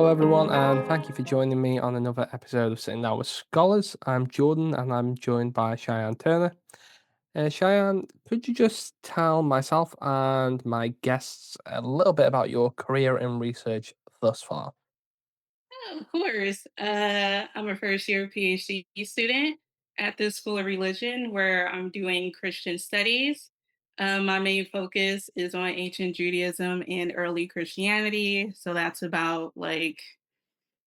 Hello, everyone, and thank you for joining me on another episode of Sitting Down with Scholars. I'm Jordan, and I'm joined by Cheyenne Turner. Cheyenne, could you just tell myself and my guests a little bit about your career in research thus far? Of course. I'm a first year PhD student at the School of Religion where I'm doing Christian studies. My main focus is on ancient Judaism and early Christianity. So that's about like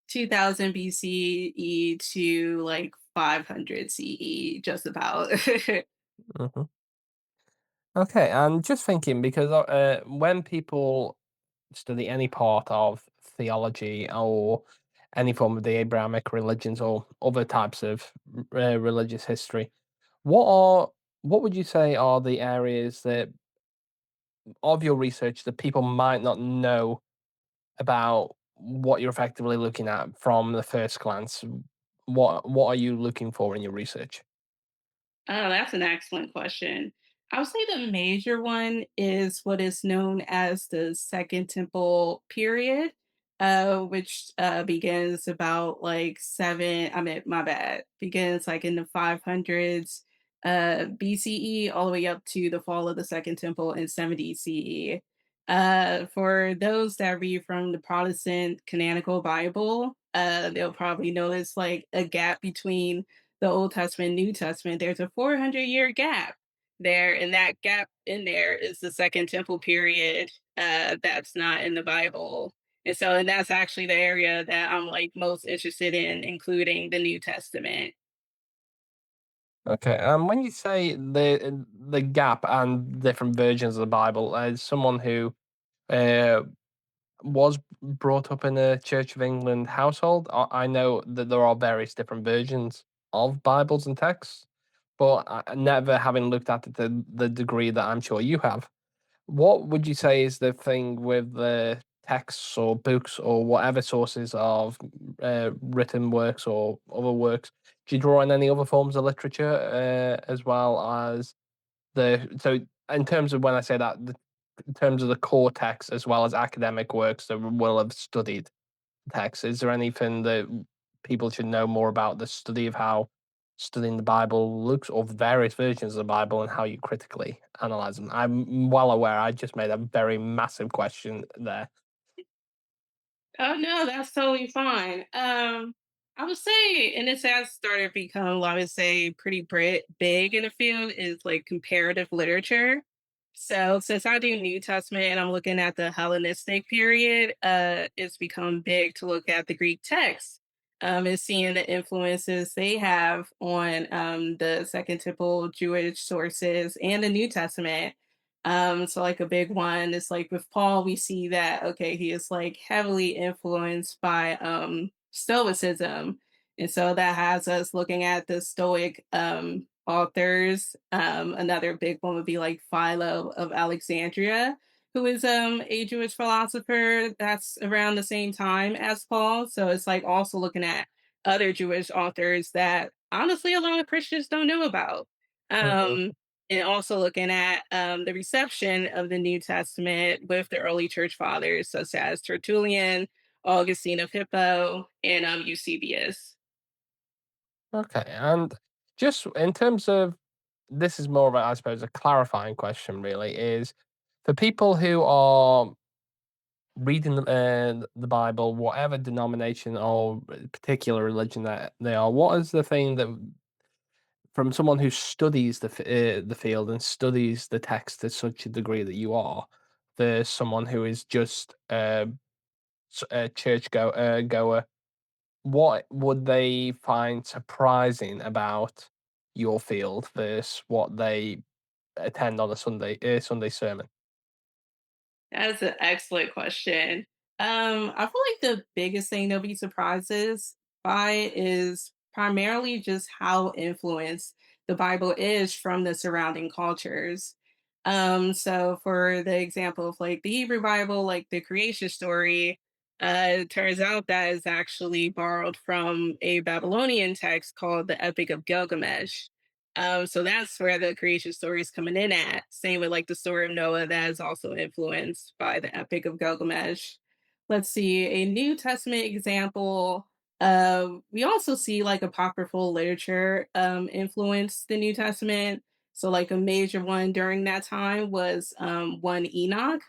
2000 BCE to like 500 CE, just about. hmm Okay, and just thinking because when people study any part of theology or any form of the Abrahamic religions or other types of religious history, what are what would you say are the areas that of your research that people might not know about what you're effectively looking at from the first glance? What are you looking for in your research? Oh, that's an excellent question. I would say the major one is what is known as the Second Temple period, which begins about like my bad, begins like in the 500s BCE all the way up to the fall of the Second Temple in 70 CE. For those that read from the Protestant Canonical Bible, they'll probably notice like a gap between the Old Testament, New Testament, there's a 400-year gap there, and that gap in there is the Second Temple period that's not in the Bible. And that's actually the area that I'm like most interested in, including the New Testament. Okay, when you say the gap and different versions of the Bible, as someone who uh, was brought up in a Church of England household, I know that there are various different versions of Bibles and texts, but never having looked at it to the degree that I'm sure you have. What would you say is the thing with the texts or books or whatever sources of written works or other works? Do you draw on any other forms of literature as well as so in terms of when I say that, in terms of the core text as well as academic works that will have studied text, is there anything that people should know more about the study of how studying the Bible looks, or various versions of the Bible, and how you critically analyze them? I'm well aware I just made a very massive question there. Oh no, that's totally fine. I would say, and this has started to become, I would say, pretty big in the field is like comparative literature. So since I do New Testament and I'm looking at the Hellenistic period, it's become big to look at the Greek text. And seeing the influences they have on the Second Temple Jewish sources and the New Testament. So like a big one is like with Paul, we see that okay, he is like heavily influenced by Stoicism. And so that has us looking at the Stoic authors. Another big one would be like Philo of Alexandria, who is a Jewish philosopher that's around the same time as Paul. So it's like also looking at other Jewish authors that honestly a lot of Christians don't know about. Mhm. Um, and also looking at the reception of the New Testament with the early church fathers, such as Tertullian, Augustine of Hippo, and Eusebius. Okay, and just in terms of this is more of a, I suppose, a clarifying question. Really, is for people who are reading the Bible, whatever denomination or particular religion that they are, what is the thing that from someone who studies the field and studies the text to such a degree that you are, there's someone who is just a goer. What would they find surprising about your field versus what they attend on a Sunday sermon? That's an excellent question. I feel like the biggest thing they'll be surprises by is primarily just how influenced the Bible is from the surrounding cultures. So for the example of like the Hebrew Bible, like the creation story, it turns out that is actually borrowed from a Babylonian text called the Epic of Gilgamesh. So that's where the creation story is coming in at. Same with like the story of Noah that is also influenced by the Epic of Gilgamesh. Let's see, a New Testament example. We also see like apocryphal literature influence the New Testament. So, like a major one during that time was one Enoch,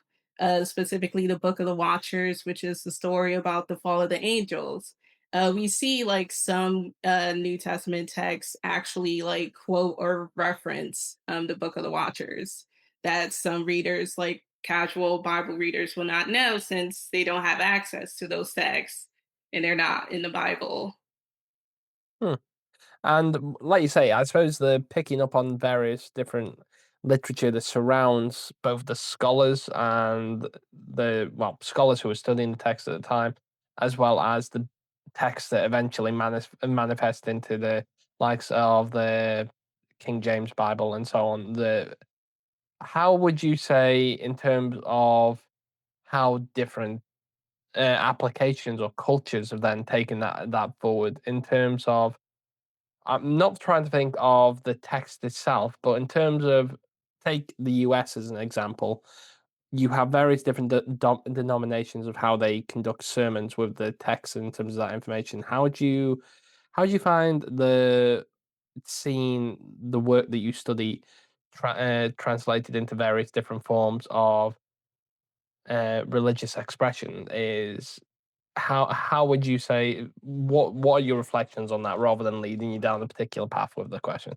specifically the Book of the Watchers, which is the story about the fall of the angels. We see like some New Testament texts actually like quote or reference the Book of the Watchers that some readers, like casual Bible readers, will not know since they don't have access to those texts and they're not in the Bible. Hmm. And like you say, I suppose the picking up on various different literature that surrounds both the scholars and the scholars who were studying the text at the time, as well as the text that eventually manifest into the likes of the King James Bible and so on. The How would you say in terms of how different applications or cultures have then taken that forward in terms of I'm not trying to think of the text itself, but in terms of take the US as an example, you have various different denominations of how they conduct sermons with the text in terms of that information. How do you find the seeing the work that you study translated into various different forms of religious expression? Is how would you say what are your reflections on that rather than leading you down a particular path with the question?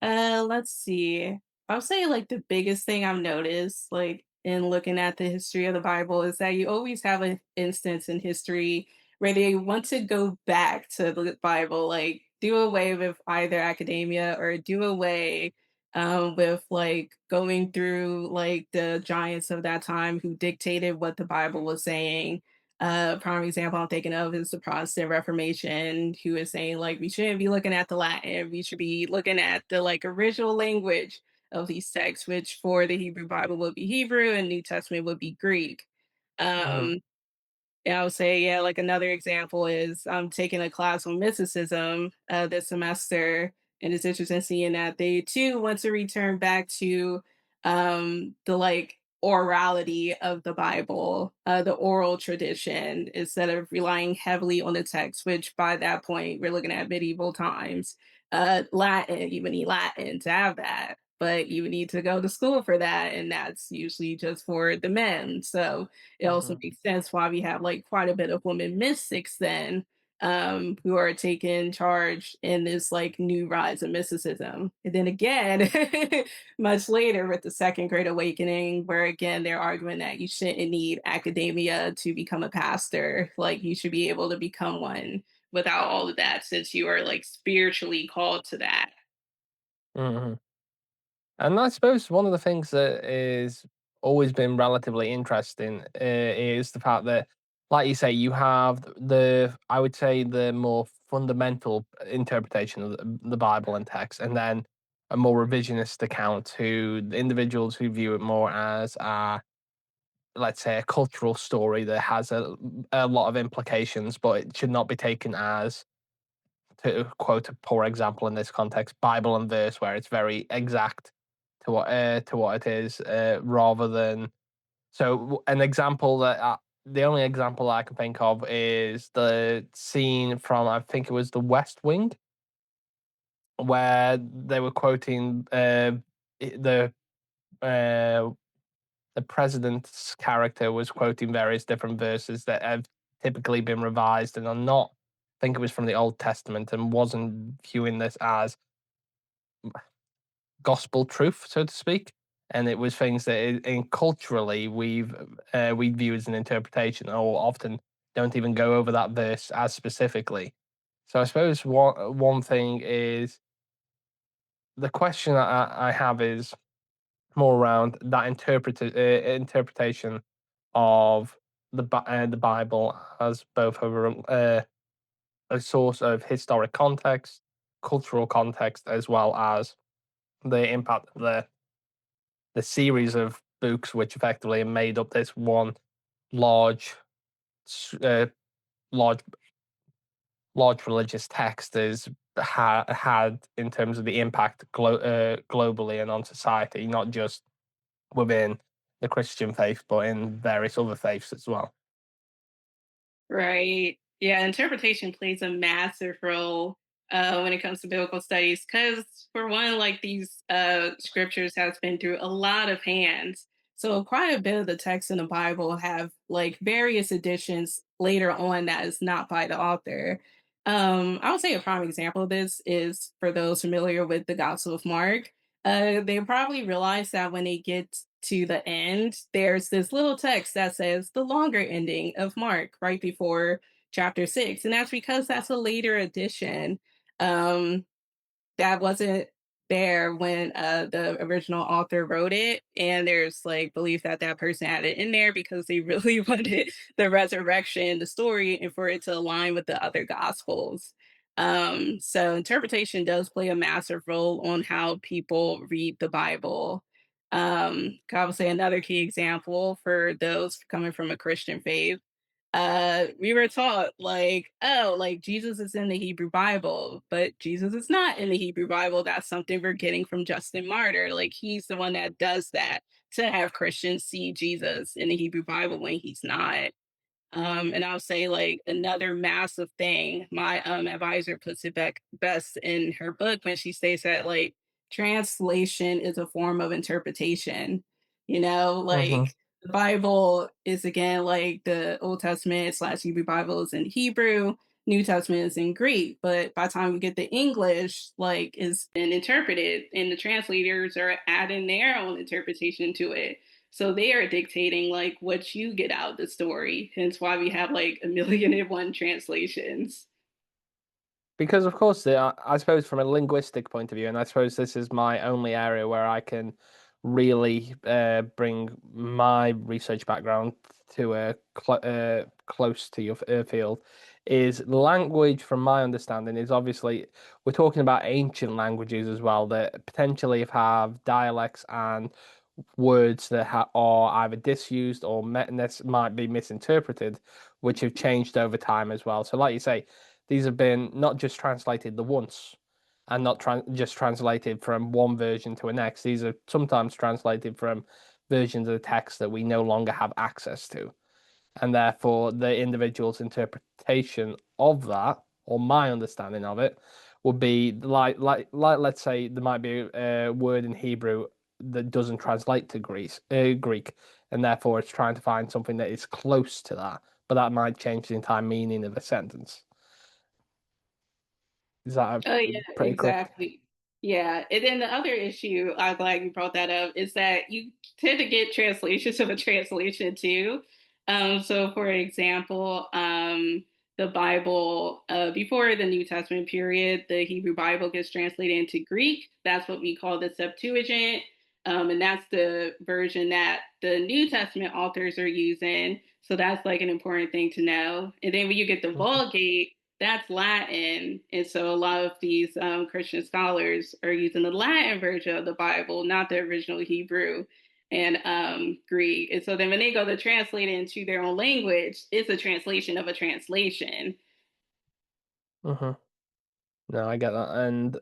Let's see. I'll say like the biggest thing I've noticed, like in looking at the history of the Bible, is that you always have an instance in history where they want to go back to the Bible, like do away with either academia or do away with like going through like the giants of that time who dictated what the Bible was saying. Prime example I'm thinking of is the Protestant Reformation, who is saying like we shouldn't be looking at the Latin, we should be looking at the like original language of these texts, which for the Hebrew Bible would be Hebrew and New Testament would be Greek. Mhm, Um, yeah, I would say, yeah, like another example is I'm taking a class on mysticism this semester, and it's interesting seeing that they too want to return back to the like orality of the Bible, the oral tradition, instead of relying heavily on the text, which by that point we're looking at medieval times. Latin, you would need Latin to have that, but you would need to go to school for that, and that's usually just for the men. So it also mhm, makes sense why we have like quite a bit of women mystics then who are taking charge in this like new rise of mysticism. And then again, much later with the Second Great Awakening, where again they're arguing that you shouldn't need academia to become a pastor, like you should be able to become one without all of that, since you are like spiritually called to that. mhm. And I suppose one of the things that is always been relatively interesting is the fact that, like you say, you have I would say the more fundamental interpretation of the Bible and text, and then a more revisionist account who the individuals who view it more as let's say a cultural story that has a lot of implications, but it should not be taken as to quote a poor example in this context, Bible and verse, where it's very exact to what it is, rather than an example that the only example I can think of is the scene from I think it was The West Wing, where they were quoting the uh, the president's character was quoting various different verses that have typically been revised and are not. I think it was from the Old Testament and wasn't viewing this as gospel truth, so to speak. And it was things that, in culturally, we view as an interpretation, or often don't even go over that verse as specifically. So I suppose one thing is the question I have is more around that interpretation of the Bible as both a source of historic context, cultural context, as well as the impact of the series of books which effectively made up this one large, uh, large, large religious text is had in terms of the impact globally and on society, not just within the Christian faith, but in various other faiths as well. Right. Yeah, interpretation plays a massive role when it comes to biblical studies because, for one, like these scriptures has been through a lot of hands. So quite a bit of the text in the Bible have like various editions later on that is not by the author. I would say a prime example of this is for those familiar with the Gospel of Mark. They probably realize that when they get to the end, there's this little text that says the longer ending of Mark right before chapter 6. And that's because that's a later addition. Um, that wasn't there when the original author wrote it, and there's like belief that that person had it in there because they really wanted the resurrection, the story, and for it to align with the other gospels. So interpretation does play a massive role on how people read the Bible. I would say another key example for those coming from a Christian faith, we were taught like, oh, like Jesus is in the Hebrew Bible, but Jesus is not in the Hebrew Bible. That's something we're getting from Justin Martyr. Like he's the one that does that to have Christians see Jesus in the Hebrew Bible when he's not. And I'll say like another massive thing, my advisor puts it back best in her book when she states that like translation is a form of interpretation. You know, Hmm. like the Bible is again like the Old Testament slash Hebrew Bible is in Hebrew, New Testament is in Greek, but by the time we get the English, like is been interpreted, and the translators are adding their own interpretation to it. So they are dictating like what you get out of the story. Hence why we have like a million and one translations. Because of course, I suppose from a linguistic point of view, and I suppose this is my only area where I can really bring my research background to close to your field, is language. From my understanding, is obviously we're talking about ancient languages as well that potentially have dialects and words that are either disused or might be misinterpreted, which have changed over time as well. So, like you say, these have been not just translated the once and not just translated from one version to the next. These are sometimes translated from versions of the text that we no longer have access to, and therefore the individual's interpretation of that, or my understanding of it, would be like let's say there might be a word in Hebrew that doesn't translate to Greek, and therefore it's trying to find something that is close to that, but that might change the entire meaning of a sentence. Is that Oh yeah, pretty correct? exactly. Yeah, and then the other issue, I'm glad you brought that up, is that you tend to get translations of a translation too. So for example, the Bible before the New Testament period, the Hebrew Bible gets translated into Greek. That's what we call the Septuagint, and that's the version that the New Testament authors are using. So that's like an important thing to know. And then when you get the Mhm. Vulgate, that's Latin. And so a lot of these Christian scholars are using the Latin version of the Bible, not the original Hebrew and Greek. And so then when they go to translate it into their own language, it's a translation of a translation. Mhm. No, I get that, and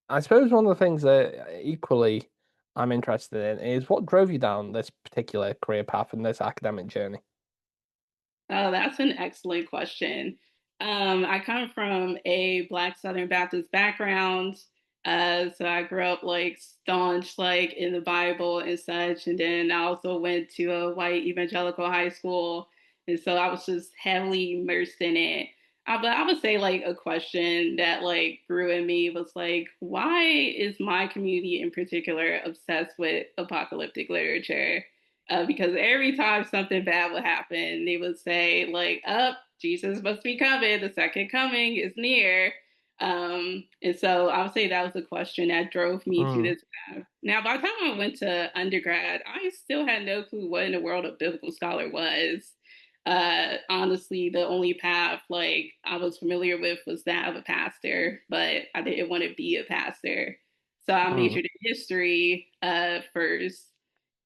I suppose one of the things that equally I'm interested in is what drove you down this particular career path and this academic journey. Oh, that's an excellent question. I come from a Black Southern Baptist background. So I grew up like staunch, like in the Bible and such. And then I also went to a white evangelical high school. And so I was just heavily immersed in it. But I would say like a question that like grew in me was like, why is my community in particular obsessed with apocalyptic literature? Because every time something bad would happen, they would say, like, up, Jesus must be coming. The second coming is near. And so I would say that was the question that drove me to Mm. this path. Now, by the time I went to undergrad, I still had no clue what in the world a biblical scholar was. Honestly, the only path like I was familiar with was that of a pastor, but I didn't want to be a pastor. So I Mm. majored in history first,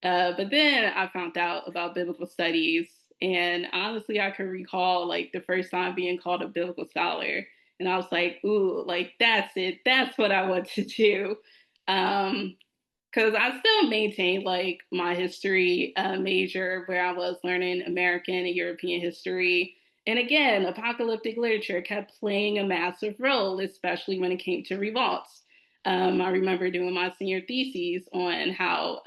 but then I found out about biblical studies, and honestly, I can recall like the first time being called a biblical scholar, and I was like, "Ooh, like that's it. That's what I want to do." Um, Because I still maintained like my history major where I was learning American and European history. And again, apocalyptic literature kept playing a massive role, especially when it came to revolts. I remember doing my senior thesis on how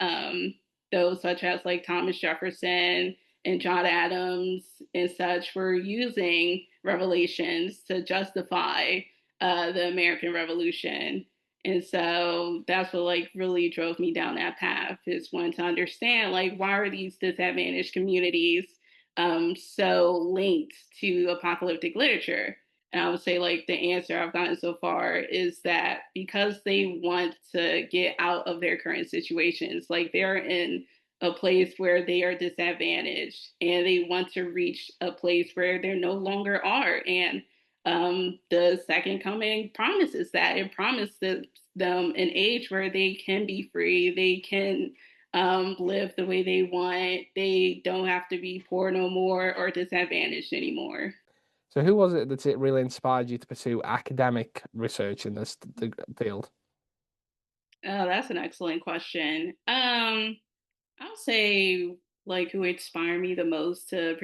those such as like Thomas Jefferson and John Adams and such were using revelations to justify the American Revolution. And so that's what like really drove me down that path is wanting to understand like why are these disadvantaged communities so linked to apocalyptic literature? And I would say like the answer I've gotten so far is that because they want to get out of their current situations, like they're in a place where they are disadvantaged and they want to reach a place where they no longer are. And the second coming promises that it promises them an age where they can be free, they can live the way they want, they don't have to be poor no more or disadvantaged anymore. So, who was it that it really inspired you to pursue academic research in this field? Oh, that's an excellent question. I'll say like who inspired me the most to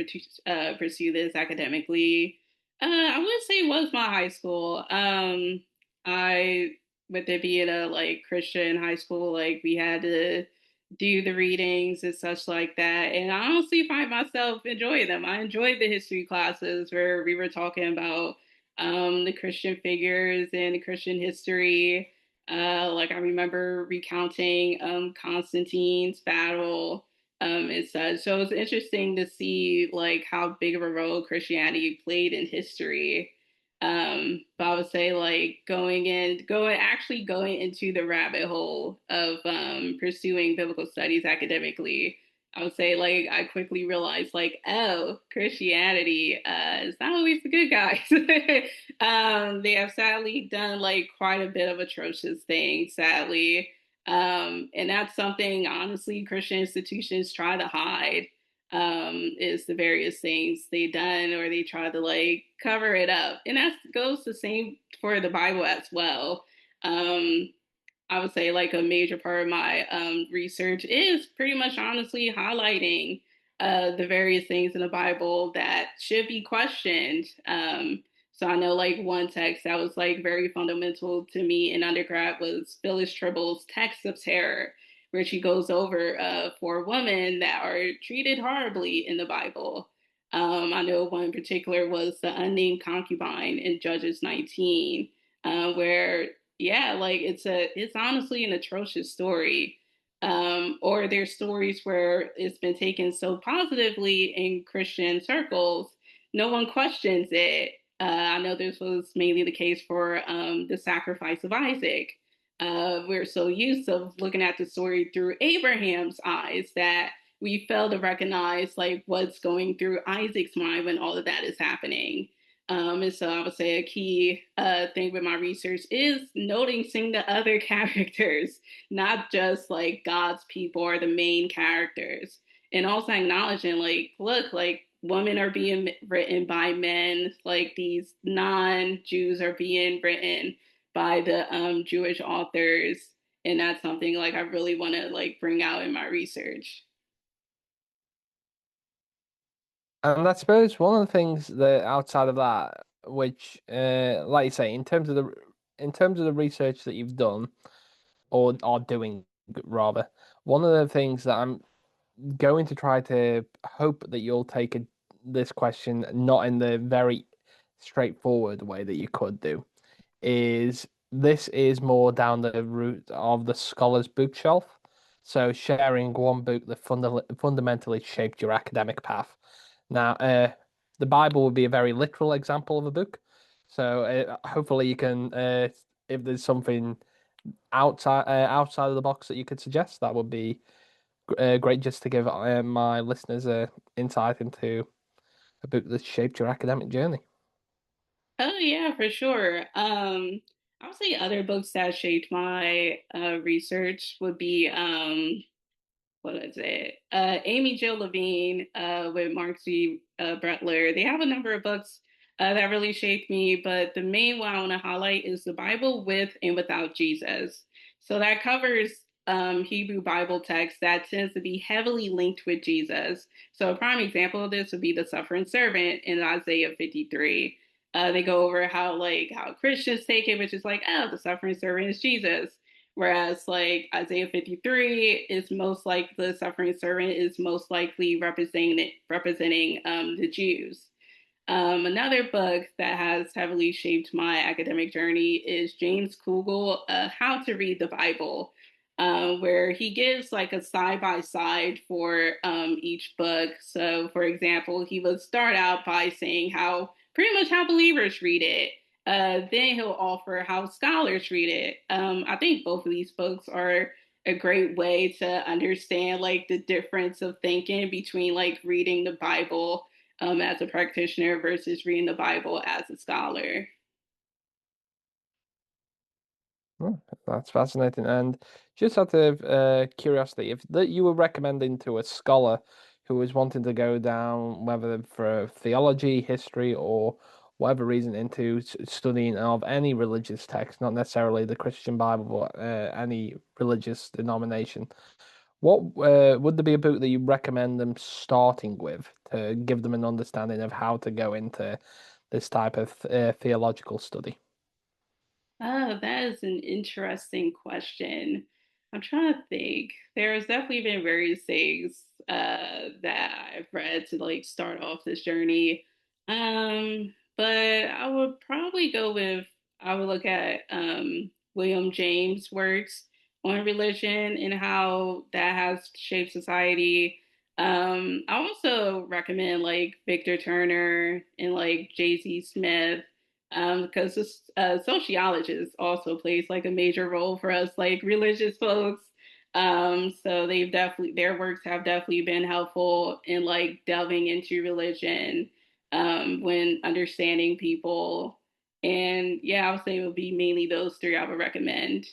pursue this academically. I would say was my high school. I with it being a like Christian high school, like we had to do the readings and such like that, and I honestly find myself enjoying them. I enjoyed the history classes where we were talking about the Christian figures and the Christian history. Like I remember recounting Constantine's battle and such. So it's interesting to see like how big of a role Christianity played in history. But I would say like going into the rabbit hole of pursuing biblical studies academically. I would say like I quickly realized like oh Christianity is not always the good guys. They have sadly done like quite a bit of atrocious things, sadly. And that's something honestly Christian institutions try to hide is the various things they done or they try to like cover it up. And that goes the same for the Bible as well. Um, I would say like a major part of my research is pretty much honestly highlighting the various things in the Bible that should be questioned. So I know like one text that was like very fundamental to me in undergrad was Phyllis Tribble's Text of Terror, where she goes over four women that are treated horribly in the Bible. I know one in particular was the unnamed concubine in Judges 19, where yeah, like it's honestly an atrocious story. Or there's stories where it's been taken so positively in Christian circles, no one questions it. I know this was mainly the case for the sacrifice of Isaac. We're so used to looking at the story through Abraham's eyes that we fail to recognize like what's going through Isaac's mind when all of that is happening. And so I would say a key thing with my research is noticing the other characters, not just like God's people or the main characters. And also acknowledging like, look, like women are being written by men, like these non-Jews are being written by the Jewish authors. And that's something like I really want to like bring out in my research. And I suppose one of the things that outside of that, which, like you say, in terms of the research that you've done or are doing rather, one of the things that I'm going to try to hope that you'll take this question not in the very straightforward way that you could do, is this is more down the route of the scholar's bookshelf. So sharing one book that fundamentally shaped your academic path. Now, the Bible would be a very literal example of a book. So hopefully you can, if there's something outside of the box that you could suggest, that would be great just to give my listeners a insight into a book that shaped your academic journey. Oh yeah, for sure. I would say other books that shaped my research would be what is it? Amy Jill Levine with Mark C. Butler. They have a number of books that really shaped me, but the main one I want to highlight is The Bible with and Without Jesus. So that covers Hebrew Bible texts that tends to be heavily linked with Jesus. So a prime example of this would be the suffering servant in Isaiah 53. They go over how Christians take it, which is like, oh, the suffering servant is Jesus. Whereas like Isaiah 53 is most like the suffering servant is most likely representing the Jews. Another book that has heavily shaped my academic journey is James Kugel, How to Read the Bible, where he gives like a side by side for each book. So, for example, he would start out by saying how pretty much how believers read it. Then he'll offer how scholars read it. I think both of these books are a great way to understand like the difference of thinking between like reading the Bible as a practitioner versus reading the Bible as a scholar. Oh, that's fascinating. And just out of curiosity, if that you were recommending to a scholar who was wanting to go down, whether for theology, history, or whatever reason, into studying of any religious text, not necessarily the Christian Bible, but any religious denomination, what would there be a book that you recommend them starting with to give them an understanding of how to go into this type of theological study? Oh, that is an interesting question. I'm trying to think. There's definitely been various things that I've read to like start off this journey. But I would probably go with I would look at William James' works on religion and how that has shaped society. I also recommend like Victor Turner and like J.C. Smith because this sociologist also plays like a major role for us, like religious folks. So they've definitely their works have definitely been helpful in like delving into religion when understanding people. And yeah, I would say it would be mainly those three I would recommend.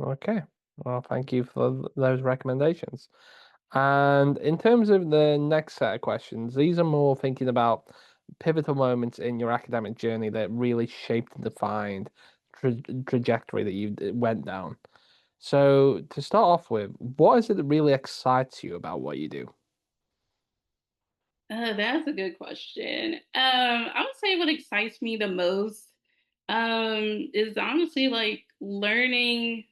Okay. Well, thank you for those recommendations. And in terms of the next set of questions, these are more thinking about pivotal moments in your academic journey that really shaped and defined trajectory that you went down. So, to start off with, what is it that really excites you about what you do? That's a good question. I would say what excites me the most is honestly like learning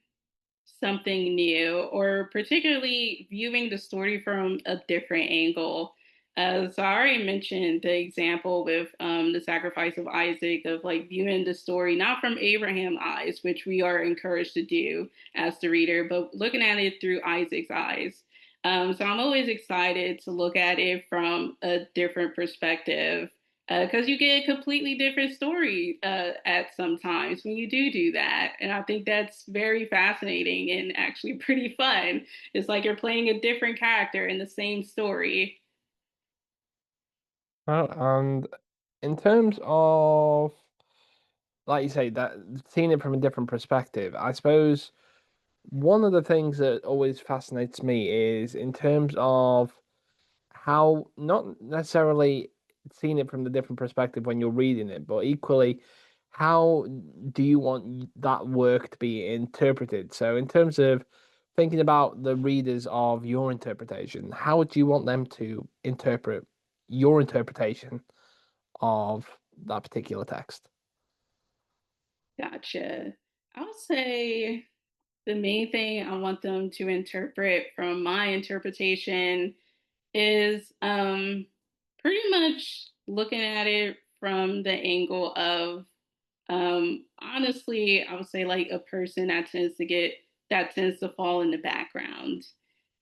something new or particularly viewing the story from a different angle. So I already mentioned the example with the sacrifice of Isaac of like viewing the story not from Abraham's eyes, which we are encouraged to do as the reader, but looking at it through Isaac's eyes. So I'm always excited to look at it from a different perspective because you get a completely different story at sometimes when you do that, and I think that's very fascinating and actually pretty fun. It's like you're playing a different character in the same story. Well, and in terms of, like you say, that seeing it from a different perspective, I suppose one of the things that always fascinates me is in terms of how not necessarily seeing it from the different perspective when you're reading it, but equally, how do you want that work to be interpreted? So, in terms of thinking about the readers of your interpretation, how would you want them to interpret your interpretation of that particular text? Gotcha. I would say the main thing I want them to interpret from my interpretation is pretty much looking at it from the angle of honestly, I would say like a person that tends to fall in the background.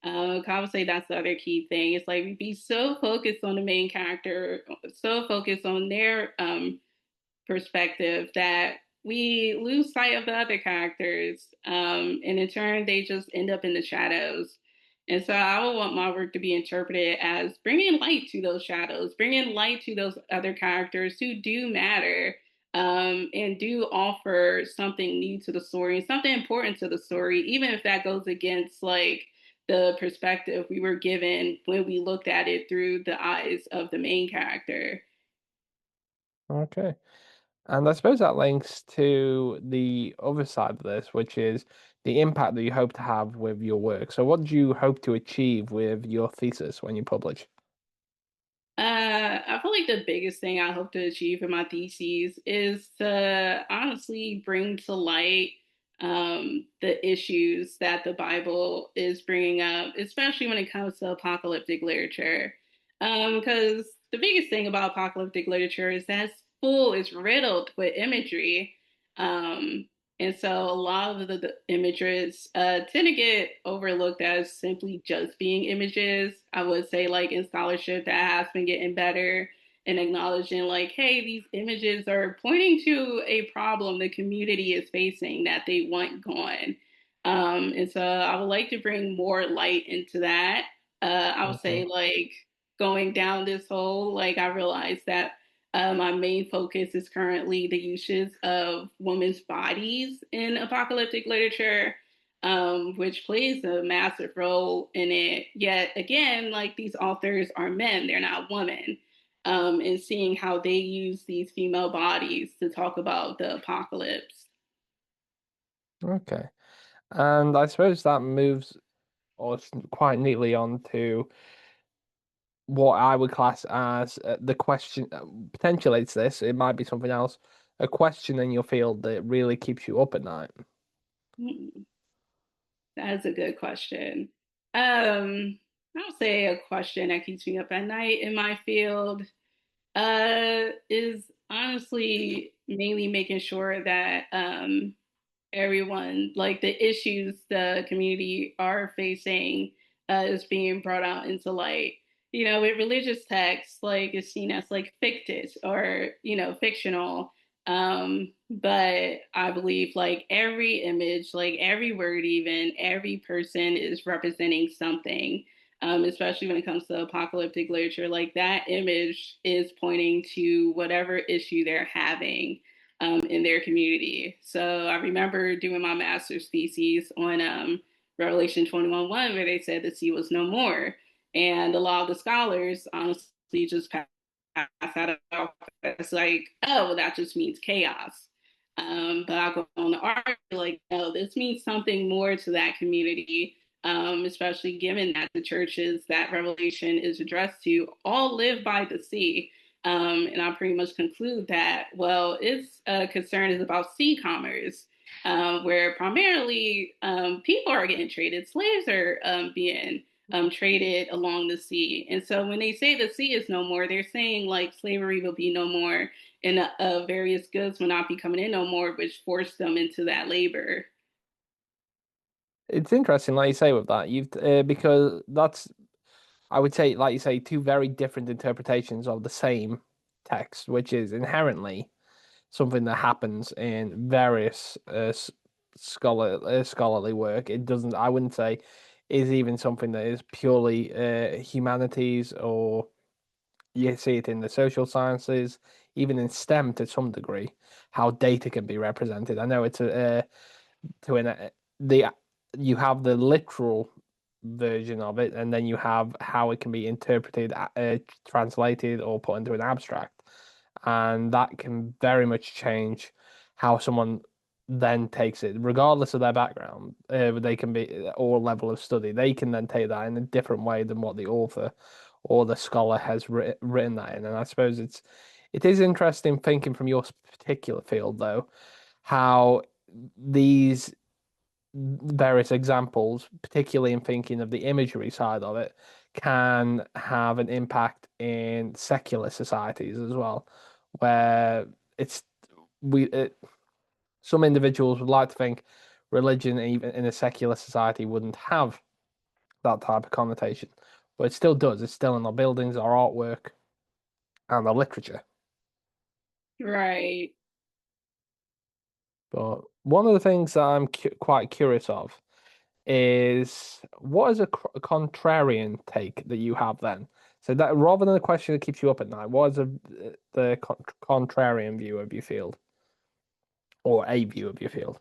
I would say that's the other key thing. It's like we be so focused on the main character, so focused on their perspective that we lose sight of the other characters. And in turn, they just end up in the shadows. And so I would want my work to be interpreted as bringing light to those shadows, bringing light to those other characters who do matter and do offer something new to the story and something important to the story, even if that goes against like the perspective we were given when we looked at it through the eyes of the main character. Okay. And I suppose that links to the other side of this, which is the impact that you hope to have with your work. So, what do you hope to achieve with your thesis when you publish? I feel like the biggest thing I hope to achieve in my theses is to honestly bring to light the issues that the Bible is bringing up, especially when it comes to apocalyptic literature. Because the biggest thing about apocalyptic literature is that it's riddled with imagery. Um, and so a lot of the images tend to get overlooked as simply just being images. I would say, like in scholarship, that has been getting better and acknowledging, like, hey, these images are pointing to a problem the community is facing that they want gone. And so I would like to bring more light into that. I would Mhm. say, like, going down this hole, like, I realized that my main focus is currently the uses of women's bodies in apocalyptic literature, which plays a massive role in it. Yet again, like these authors are men, they're not women. And seeing how they use these female bodies to talk about the apocalypse. Okay. And I suppose that moves us quite neatly on to what I would class as the question, potentially it's this, it might be something else, a question in your field that really keeps you up at night. Hmm, that's a good question. I would say a question that keeps me up at night in my field is honestly mainly making sure that everyone, like the issues the community are facing, is being brought out into light. You know, with religious texts, like it's seen as like fictitious or fictional. But I believe like every image, like every word, even every person is representing something. Especially when it comes to apocalyptic literature, like that image is pointing to whatever issue they're having in their community. So I remember doing my master's thesis on Revelation 21:1, where they said the sea was no more. And a lot of the scholars honestly just pass that off as like, oh, well, that just means chaos. But I go on to argue like, no, this means something more to that community, especially given that the churches that Revelation is addressed to all live by the sea. And I pretty much conclude that, well, its concern is about sea commerce, where primarily people are getting traded, slaves are being traded along the sea. And so when they say the sea is no more, they're saying like slavery will be no more and various goods will not be coming in no more, which forced them into that labor. It's interesting, like you say, with that, you've because that's, I would say, like you say, two very different interpretations of the same text, which is inherently something that happens in various scholarly work. It doesn't, I wouldn't say, is even something that is purely humanities, or you see it in the social sciences, even in STEM to some degree, how data can be represented. I know it's to an the you have the literal version of it, and then you have how it can be interpreted, translated, or put into an abstract, and that can very much change how someone then takes it, regardless of their background. They can be or level of study. They can then take that in a different way than what the author or the scholar has written that in. And I suppose it is interesting thinking from your particular field, though, how these various examples, particularly in thinking of the imagery side of it, can have an impact in secular societies as well, where it's we it, some individuals would like to think religion, even in a secular society, wouldn't have that type of connotation, but it still does. It's still in our buildings, our artwork, and our literature. Right. But one of the things that I'm quite curious of is what is a contrarian take that you have then? So that rather than a question that keeps you up at night, what is the contrarian view of your field or a view of your field?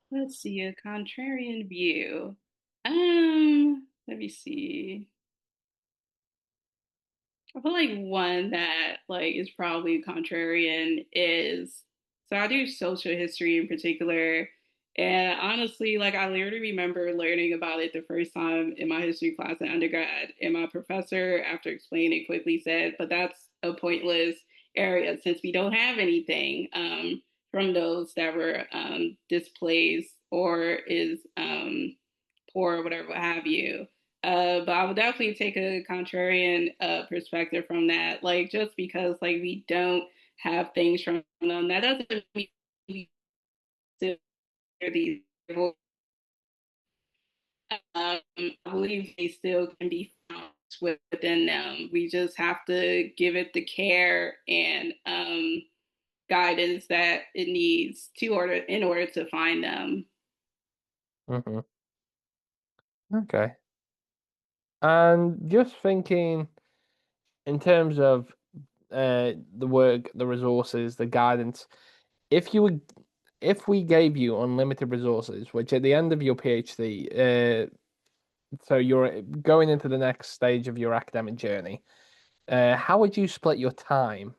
Let's see, a contrarian view. Let me see. I feel like one that like is probably contrarian is so I do social history in particular. And honestly, like I literally remember learning about it the first time in my history class in undergrad. And my professor, after explaining it quickly, said, but that's a pointless area since we don't have anything from those that were displaced or is poor or whatever, what have you. But I would definitely take a contrarian perspective from that. Like just because like we don't have things from them, that doesn't mean we still these. I believe they still can be found within them. We just have to give it the care and guidance that it needs to order in order to find them. Hmm. Okay. And just thinking in terms of the work, the resources, the guidance, if you would, if we gave you unlimited resources, which at the end of your PhD, so you're going into the next stage of your academic journey, how would you split your time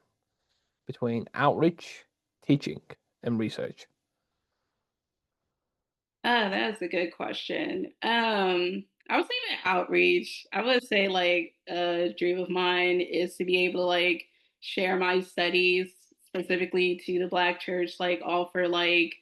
between outreach, teaching, and research? That's a good question. I was thinking outreach. I would say like a dream of mine is to be able to like share my studies specifically to the Black church, like offer like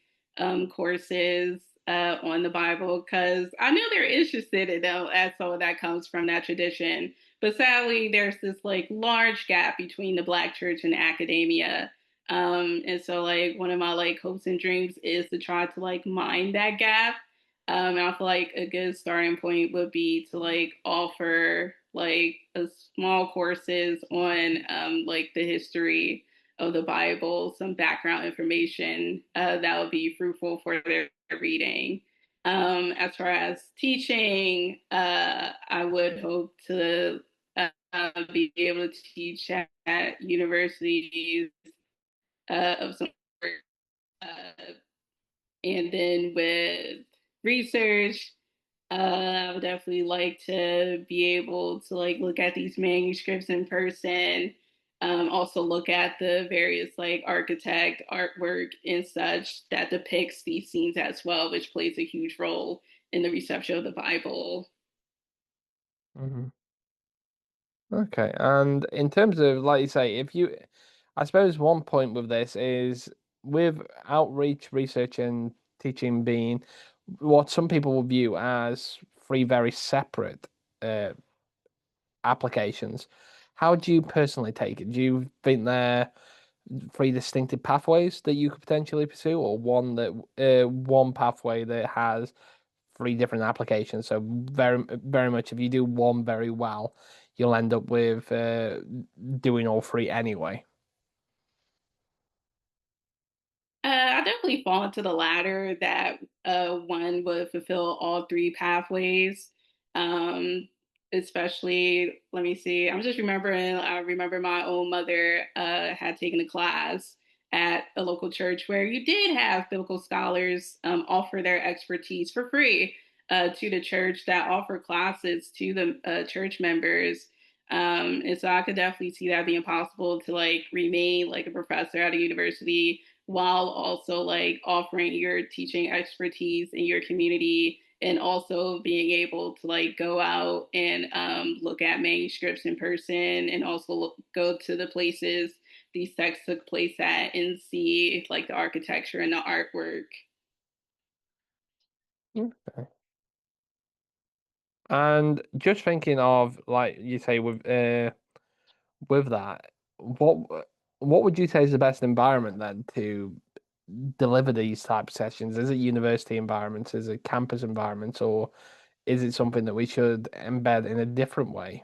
courses on the Bible because I know they're interested in them as some of that comes from that tradition. But sadly, there's this like large gap between the Black church and academia. And so like one of my like hopes and dreams is to try to like mine that gap. And I feel like a good starting point would be to like offer like a small courses on like the history of the Bible, some background information that would be fruitful for their reading. As far as teaching, I would hope to be able to teach at universities of some sort. Uh, and then with research, I would definitely like to be able to like look at these manuscripts in person. Also look at the various like architect artwork and such that depicts these scenes as well, which plays a huge role in the reception of the Bible. Hmm. Okay, and in terms of, like you say, if you, I suppose one point with this is with outreach, research, and teaching being what some people will view as three very separate uh, applications. How do you personally take it? Do you think they're three distinctive pathways that you could potentially pursue, or one pathway that has three different applications? So very much, if you do one very well, you'll end up with doing all three anyway. I definitely fall into the latter that one would fulfill all three pathways. Um, Especially, let me see, I'm just remembering, I remember my own mother had taken a class at a local church where you did have biblical scholars offer their expertise for free to the church that offer classes to the church members. And so I could definitely see that being possible to like remain like a professor at a university while also like offering your teaching expertise in your community and also being able to like go out and look at manuscripts in person and also go to the places these texts took place at and see like the architecture and the artwork. Okay. And just thinking of, like you say, with that, what would you say is the best environment then to deliver these type of sessions? Is it university environments? Is it campus environments? Or is it something that we should embed in a different way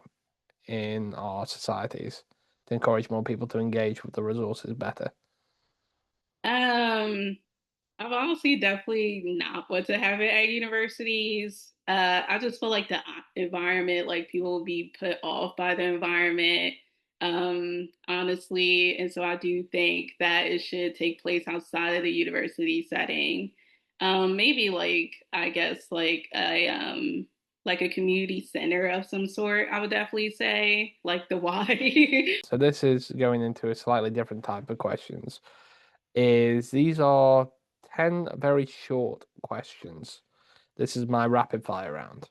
in our societies to encourage more people to engage with the resources better? Um, I've honestly definitely not want to have it at universities. I just feel like the environment, like people will be put off by the environment, honestly. And so I do think that it should take place outside of the university setting. Maybe like, I guess like like a community center of some sort, I would definitely say, like the why. So this is going into a slightly different type of questions. Is these are 10 very short questions. This is my rapid fire round.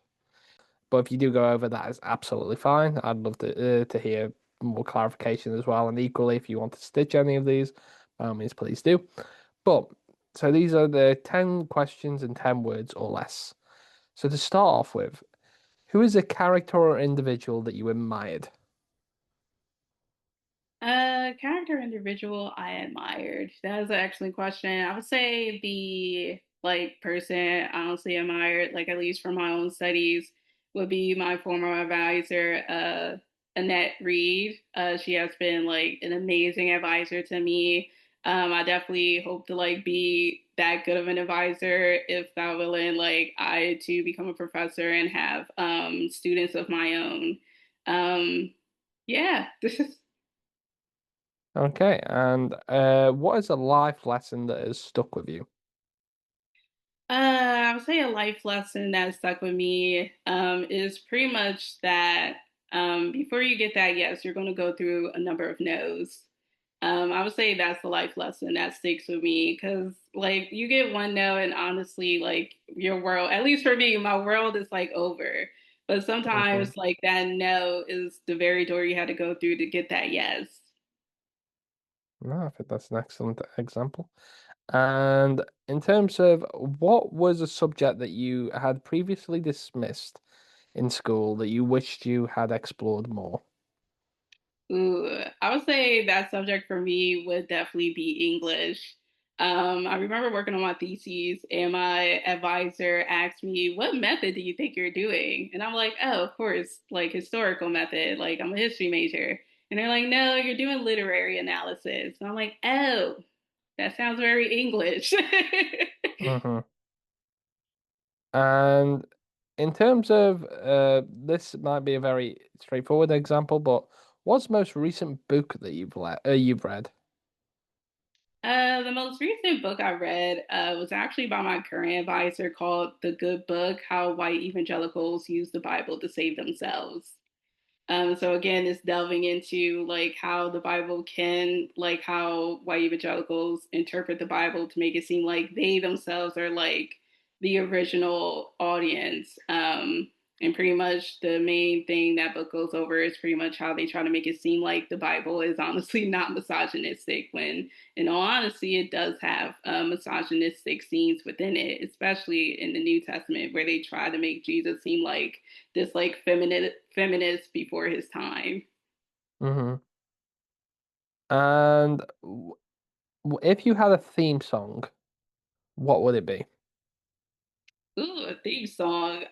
But if you do go over that, is absolutely fine. I'd love to hear more clarification as well. And equally, if you want to stitch any of these, by all means, please do. But so these are the 10 questions in 10 words or less. So to start off with, who is a character or individual that you admired? Character individual I admired. That is an excellent question. I would say the like person I honestly admired, like at least from my own studies, would be my former advisor, Annette Reed. She has been like an amazing advisor to me. I definitely hope to like be that good of an advisor if God willing, like I to become a professor and have students of my own. Yeah. Okay, and what is a life lesson that has stuck with you? I would say a life lesson that stuck with me is pretty much that before you get that yes, you're going to go through a number of no's. I would say that's the life lesson that sticks with me because, like, you get one no, and honestly, like, your world, at least for me, my world is like over. But Mhm. sometimes, like, that no is the very door you had to go through to get that yes. No, I think that's an excellent example. And in terms of what was a subject that you had previously dismissed in school that you wished you had explored more? Ooh, I would say that subject for me would definitely be English. I remember working on my thesis, and my advisor asked me, "What method do you think you're doing?" And I'm like, "Oh, of course, like historical method. Like I'm a history major." And they're like, "No, you're doing literary analysis." And I'm like, "Oh, that sounds very English." Hmm. And in terms of this might be a very straightforward example, but what's the most recent book that you've read? The most recent book I read was actually by my current advisor called The Good Book: How White Evangelicals Use the Bible to Save Themselves. So again, it's delving into like how the Bible can, like how white evangelicals interpret the Bible to make it seem like they themselves are like the original audience. And pretty much the main thing that book goes over is pretty much how they try to make it seem like the Bible is honestly not misogynistic, when in all honesty, it does have misogynistic scenes within it, especially in the New Testament, where they try to make Jesus seem like this like feminist before his time. Hmm. And if you had a theme song, what would it be? Ooh, a theme song.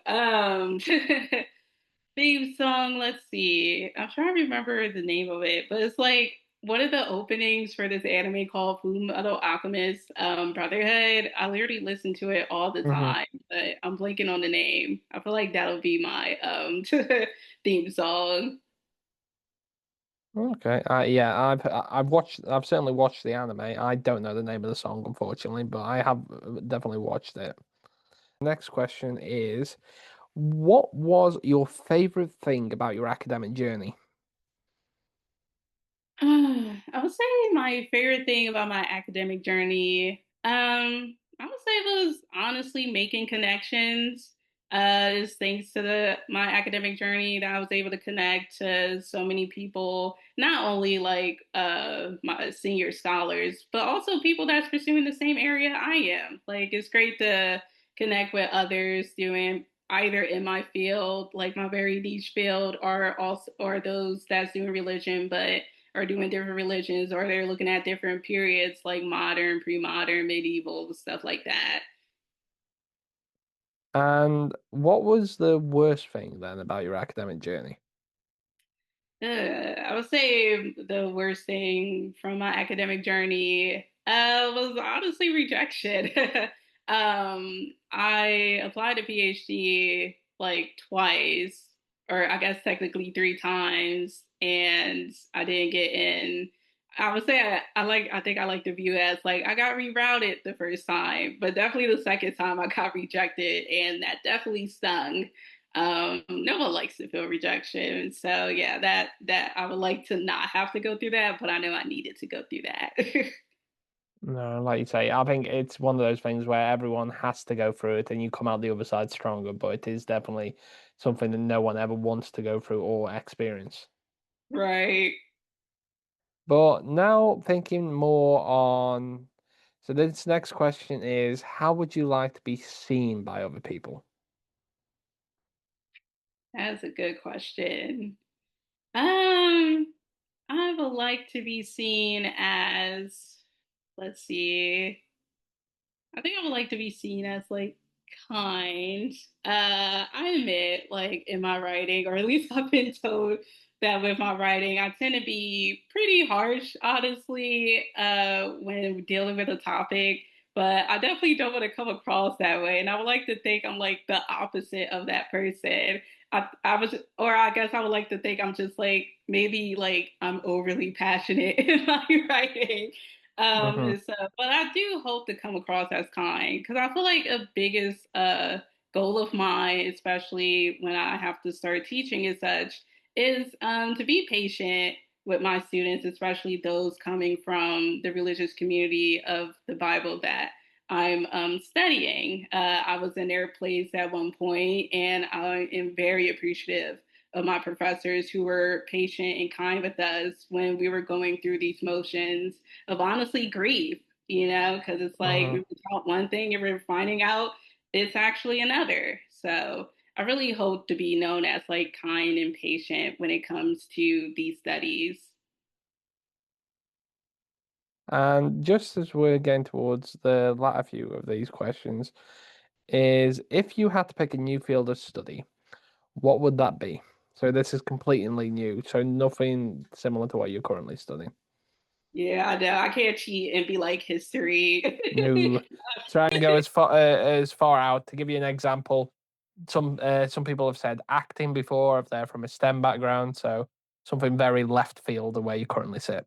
Theme song. Let's see. I'm trying to remember the name of it, but it's like one of the openings for this anime called Full Metal Alchemist Brotherhood. I literally listen to it all the Hmm. time, but I'm blanking on the name. I feel like that'll be my theme song. Okay. Yeah, I've certainly watched the anime. I don't know the name of the song, unfortunately, but I have definitely watched it. Next question is, what was your favorite thing about your academic journey? I would say my favorite thing about my academic journey, I would say it was honestly making connections. Just thanks to my academic journey that I was able to connect to so many people, not only like my senior scholars, but also people that's pursuing the same area I am. Like it's great to connect with others doing either in my field, like my very niche field, or also or those that's doing religion, but are doing different religions, or they're looking at different periods like modern, pre-modern, medieval, stuff like that. And what was the worst thing then about your academic journey? I would say the worst thing from my academic journey was honestly rejection. I applied to PhD like twice, or I guess technically three times, and I didn't get in. I would say I think I like to view it as like I got rerouted the first time, but definitely the second time I got rejected, and that definitely stung. No one likes to feel rejection. So yeah, that I would like to not have to go through that, but I know I needed to go through that. No, like you say, I think it's one of those things where everyone has to go through it and you come out the other side stronger, but it is definitely something that no one ever wants to go through or experience. Right. But now thinking more on, so this next question is, how would you like to be seen by other people? That's a good question. Um, I would like to be seen as, let's see, I think I would like to be seen as like kind. I admit, like in my writing, or at least I've been told that with my writing, I tend to be pretty harsh, honestly, when dealing with a topic. But I definitely don't want to come across that way. And I would like to think I'm like the opposite of that person. I was, or I guess I would like to think I'm just like maybe like I'm overly passionate in my writing. Hmm. And so, but I do hope to come across as kind because I feel like a biggest goal of mine, especially when I have to start teaching as such, is to be patient with my students, especially those coming from the religious community of the Bible that I'm studying. I was in their place at one point, and I am very appreciative of my professors who were patient and kind with us when we were going through these motions of honestly grief, because it's like we Hmm. were taught one thing and we're finding out it's actually another. So I really hope to be known as like kind and patient when it comes to these studies. And just as we're getting towards the latter few of these questions, is if you had to pick a new field of study, what would that be? So this is completely new, so nothing similar to what you're currently studying. Yeah, I know. I can't cheat and be like history. No, try and go as far out. To give you an example, some people have said acting before if they're from a STEM background, so something very left field of where you currently sit.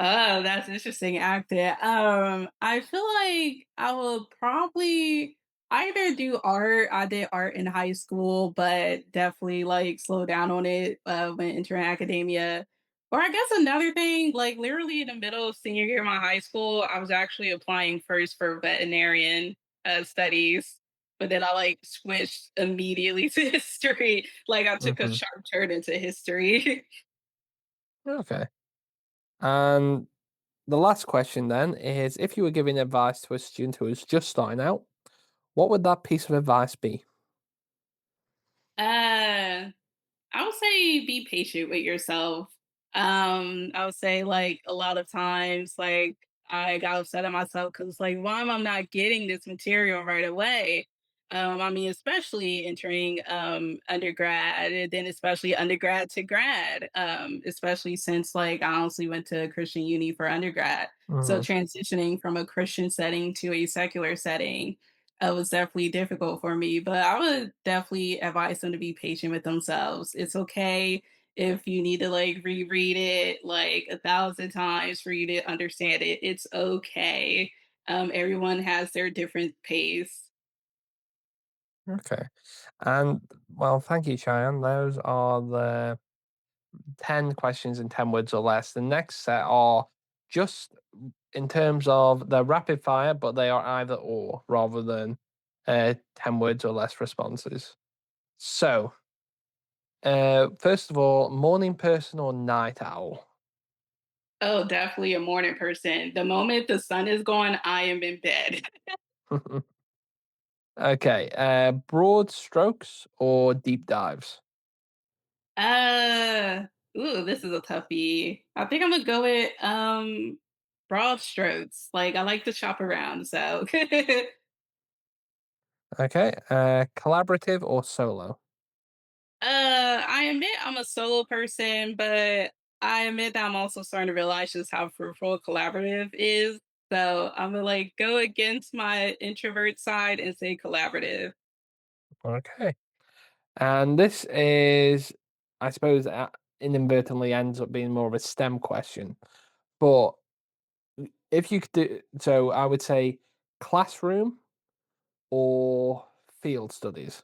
Oh, that's interesting acting. I feel like I will probably either do art. I did art in high school, but definitely like slow down on it when entering academia. Or I guess another thing, like literally in the middle of senior year of my high school, I was actually applying first for veterinarian studies, but then I like switched immediately to history. Like I took a Hmm. sharp turn into history. Okay. And the last question then is if you were giving advice to a student who is just starting out, what would that piece of advice be? uh I would say be patient with yourself. I would say like a lot of times, like I got upset at myself because like, why am I not getting this material right away? I mean, especially entering undergrad, and then especially undergrad to grad, especially since like I honestly went to a Christian uni for undergrad. So Hmm. transitioning from a Christian setting to a secular setting was definitely difficult for me, but I would definitely advise them to be patient with themselves. It's okay if you need to like reread it like 1,000 times for you to understand it. It's okay. Everyone has their different pace. Okay. And well, thank you, Cheyenne. Those are the 10 questions in 10 words or less. The next set are just in terms of the rapid fire, but they are either or rather than 10 words or less responses. So, first of all, morning person or night owl? Oh, definitely a morning person. The moment the sun is gone, I am in bed. Okay, broad strokes or deep dives? Uh, this is a toughie. I think I'm gonna go with broad strokes. Like I like to shop around, so Okay, collaborative or solo? I admit I'm a solo person, but I admit that I'm also starting to realize just how fruitful collaborative is. So I'm gonna like go against my introvert side and say collaborative. Okay. And this is, I suppose, inadvertently ends up being more of a STEM question. But if you could do, so I would say classroom or field studies.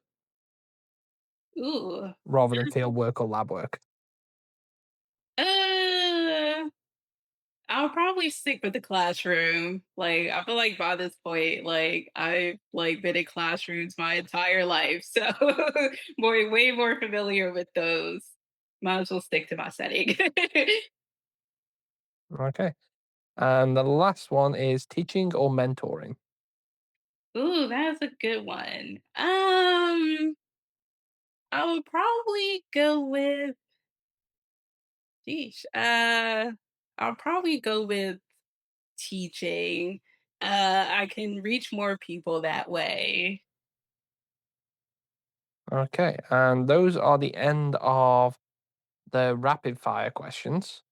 Ooh. rather than field work or lab work? Uh, I'll probably stick with the classroom. Like, I feel like by this point, like I've like been in classrooms my entire life, so more way more familiar with those. Might as well stick to my setting. Okay. And the last one is teaching or mentoring. Ooh, that's a good one. I would probably go with, geez, I'll probably go with teaching. I can reach more people that way. Okay. And those are the end of the rapid fire questions.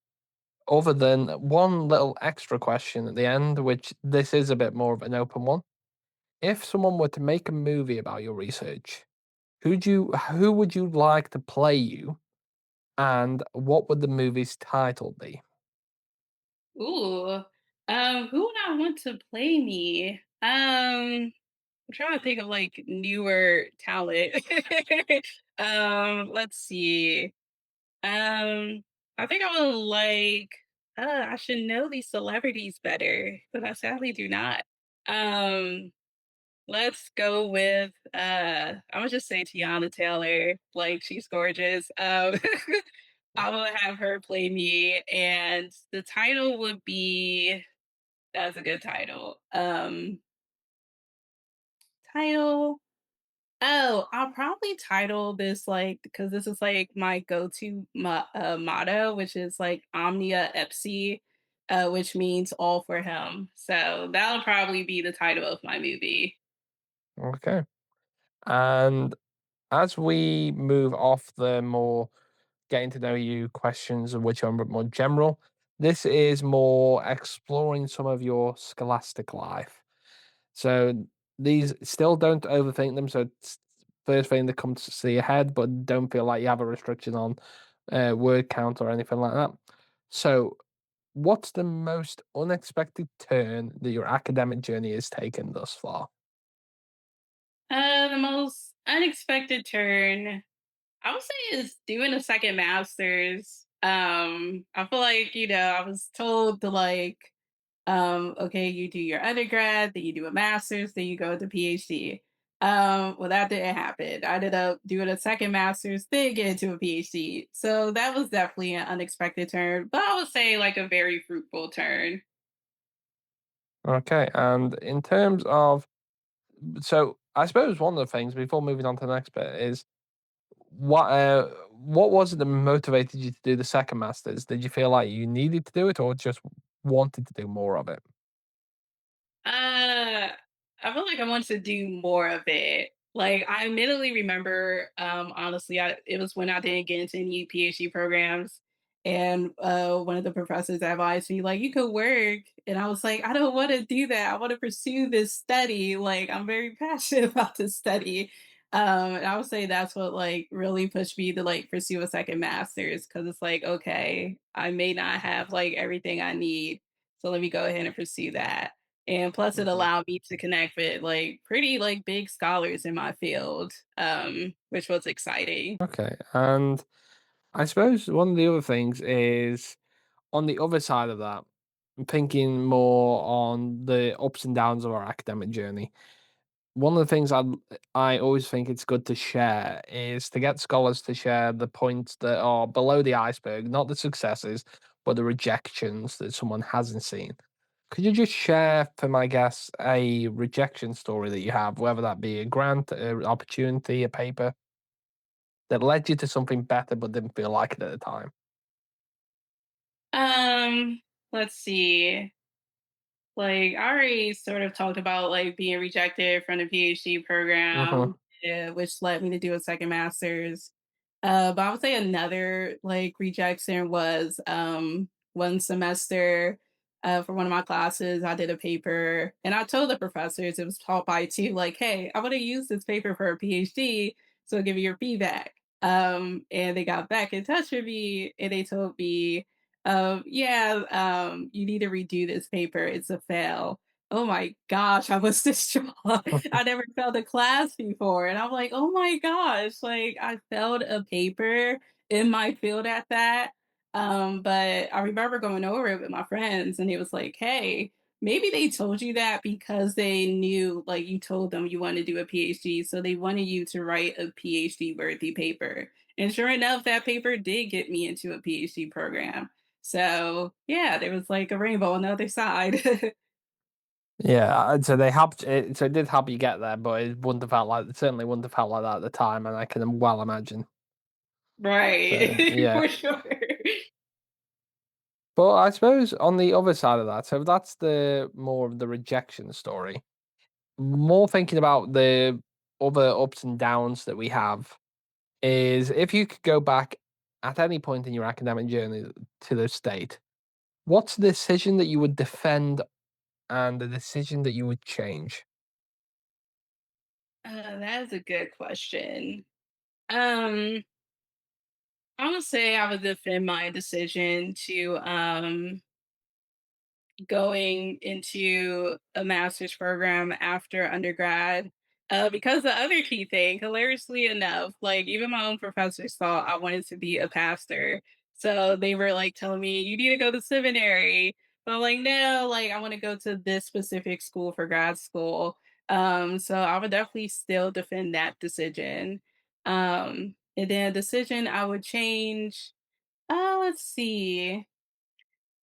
Other than one little extra question at the end, which this is a bit more of an open one. If someone were to make a movie about your research, who would you like to play you, and what would the movie's title be? Ooh, who would I want to play me? I'm trying to think of like newer talent. Let's see. Um, I think I would like. I should know these celebrities better, but I sadly do not. Um, let's go with. I would just say Tiana Taylor. Like she's gorgeous. I will have her play me, and the title would be. That's a good title. Title. Oh, I'll probably title this like because this is like my go-to motto, which is like Omnia Ipsi, which means all for him. So that'll probably be the title of my movie. Okay. And as we move off the more getting to know you questions, which are a bit more general, this is more exploring some of your scholastic life. So these still don't overthink them. So it's first thing that comes to your head, but don't feel like you have a restriction on word count or anything like that. So, what's the most unexpected turn that your academic journey has taken thus far? The most unexpected turn I would say is doing a second master's. I feel like, I was told to like, okay, you do your undergrad, then you do a master's, then you go to PhD. Well, that didn't happen. I ended up doing a second master's, then get into a PhD. So that was definitely an unexpected turn, but I would say like a very fruitful turn. Okay, and in terms of so I suppose one of the things before moving on to the next bit is what was it that motivated you to do the second masters? Did you feel like you needed to do it or just wanted to do more of it? Uh, I feel like I want to do more of it. Like I immediately remember, honestly, it was when I didn't get into any PhD programs, and one of the professors advised me like, "You could work," and I was like, "I don't want to do that. I want to pursue this study. Like I'm very passionate about this study." And I would say that's what like really pushed me to like pursue a second master's because it's like, okay, I may not have like everything I need, so let me go ahead and pursue that. And plus it Mhm. allowed me to connect with, like, pretty, like, big scholars in my field, which was exciting. Okay, and I suppose one of the other things is on the other side of that, I'm thinking more on the ups and downs of our academic journey. One of the things I always think it's good to share is to get scholars to share the points that are below the iceberg, not the successes, but the rejections that someone hasn't seen. Could you just share for my guests a rejection story that you have, whether that be a grant, an opportunity, a paper that led you to something better but didn't feel like it at the time? Um, let's see. Like, I already sort of talked about, like, being rejected from the PhD Mhm. program, which led me to do a second master's. But I would say another, like, rejection was, one semester, for one of my classes, I did a paper, and I told the professors it was taught by 2, like, "Hey, I wanna use this paper for a PhD, so give me your feedback." And they got back in touch with me, and they told me, yeah, you need to redo this paper. It's a fail. "Oh my gosh, I was distraught. I never failed a class before." And I'm like, "Oh my gosh, like I failed a paper in my field at that." But I remember going over it with my friends and it was like, "Hey, maybe they told you that because they knew like you told them you wanted to do a PhD, so they wanted you to write a PhD worthy paper." And sure enough, that paper did get me into a PhD program. So, yeah, there was like a rainbow on the other side. Yeah, so they helped. So it did help you get there, but it wouldn't have felt like it certainly wouldn't have felt like that at the time, and I can well imagine. So Right, yeah, for sure. but I suppose on the other side of that, so that's the more of the rejection story. More thinking about the other ups and downs that we have is if you could go back at any point in your academic journey to the state, what's the decision that you would defend and the decision that you would change? That is a good question. Um, I would say I would defend my decision to going into a master's program after undergrad. Because the other key thing, hilariously enough, like even my own professors thought I wanted to be a pastor. So they were like telling me, you need to go to seminary. But I'm like, no, like I want to go to this specific school for grad school. So I would definitely still defend that decision. And then a decision I would change. Let's see.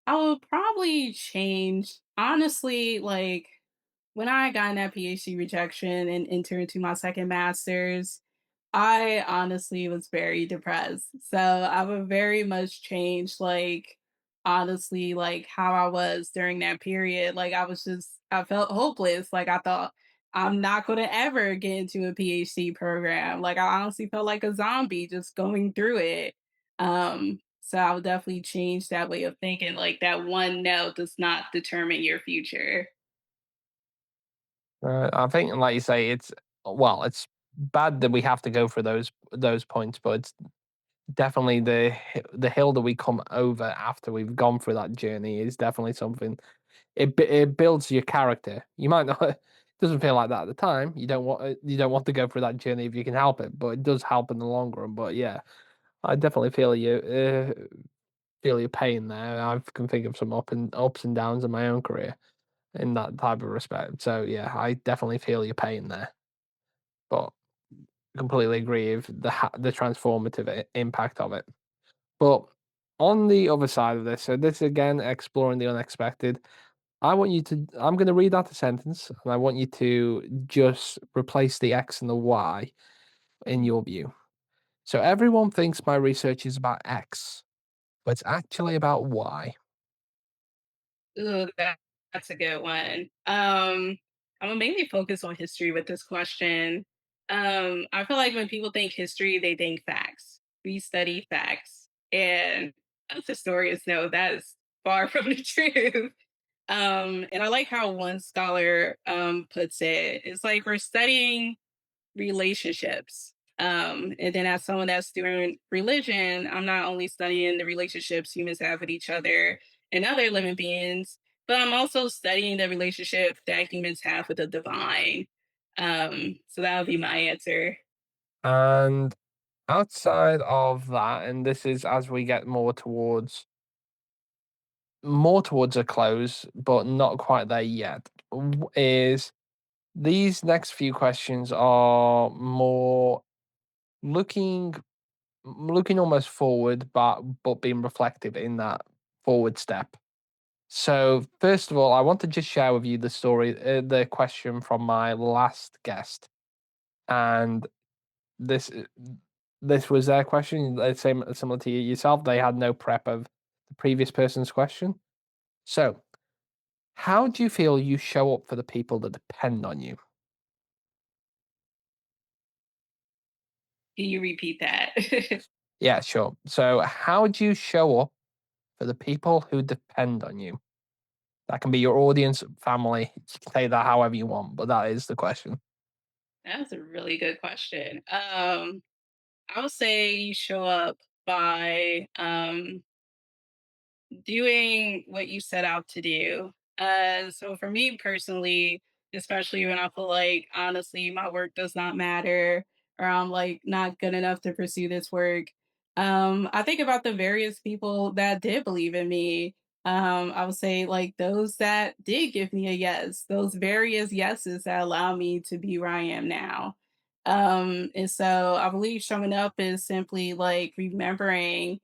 I would probably change honestly, like when I got in that PhD rejection and entered into my second master's, I honestly was very depressed. So I would very much change like honestly like how I was during that period. Like I felt hopeless. Like I thought I'm not gonna ever get into a PhD program. Like I honestly felt like a zombie just going through it. So I would definitely change that way of thinking. Like that one no does not determine your future. I think, like you say, it's bad that we have to go through those points, but it's definitely the hill that we come over after we've gone through that journey is definitely something. It builds your character. You might not. It doesn't feel like that at the time. You don't want to go through that journey if you can help it, but it does help in the long run. But yeah, I definitely feel your pain there. I can think of some ups and downs in my own career in that type of respect. So yeah, I definitely feel your pain there. But completely agree with the transformative impact of it. But on the other side of this, so this again exploring the unexpected. I'm going to read out the sentence, and I want you to just replace the X and the Y in your view. So everyone thinks my research is about X, but it's actually about Y. Ooh, that's a good one. I'm gonna mainly focus on history with this question. I feel like when people think history, they think facts. We study facts, and us historians know that is far from the truth. And I like how one scholar puts it. It's like we're studying relationships. And then as someone that's doing religion, I'm not only studying the relationships humans have with each other and other living beings, but I'm also studying the relationship that humans have with the divine. So that would be my answer. And outside of that, and this is as we get more towards a close, but not quite there yet, is these next few questions are more looking looking almost forward, but being reflective in that forward step. So first of all, I want to just share with you the question from my last guest, and this uh, this was their question. Same similar to yourself, they had no prep of the previous person's question. So, how do you feel you show up for the people that depend on you? Can you repeat that? Yeah, sure. So, how do you show up for the people who depend on you? That can be your audience, family. You can say that however you want, but that is the question. That's a really good question. I would say you show up by doing what you set out to do. So for me personally, especially when I feel like honestly my work does not matter or I'm like not good enough to pursue this work, I think about the various people that did believe in me. I would say like those that did give me a yes, those various yeses that allow me to be where I am now. And so I believe showing up is simply like remembering